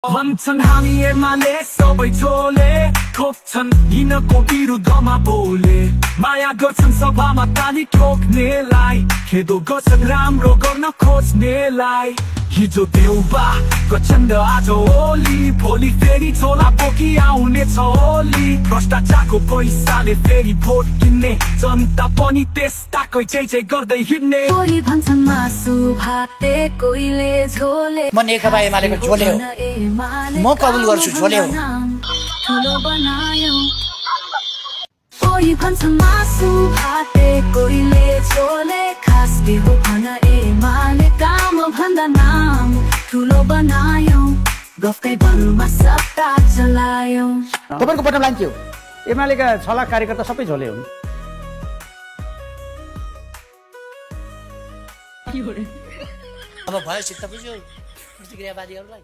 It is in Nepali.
भन्छन् हामी एमाले सबै झोले ठोक्छन् यिनको विरुद्धमा बोले माया गर्छन् सभामा ताली ठोक्नेलाई खेदो गर्छन् राम्रो गर्न खोज्नेलाई हिजो देउबा गच्छन् आज होली भोलि फेरि झोला बोकी आउनेछ होली भ्रष्टाचारको पैसाले फेरि भोट किन्ने जनता पनि त्यस्ताकै जय जय गर्दै हिँड्ने कोही भन्छन् मासु भाते कोहीले झोले म नेकपा एमालेको झोले हो म कबुल गर्छु झोले हो ठुलो बनायो कोही भन्छन् मासु भाते कोहीले झोले खास हो भन एमाले काम भन्दा नाम ठुलो बनायो गफकै बलमा सत्ता चलायो। तपाईको बटम लाइन के हो? एमालेका 6 लाख कार्यकर्ता सबै झोले हुन्। अब भयो चित्त बुझ्यो प्रतिक्रियावादीहरूलाई।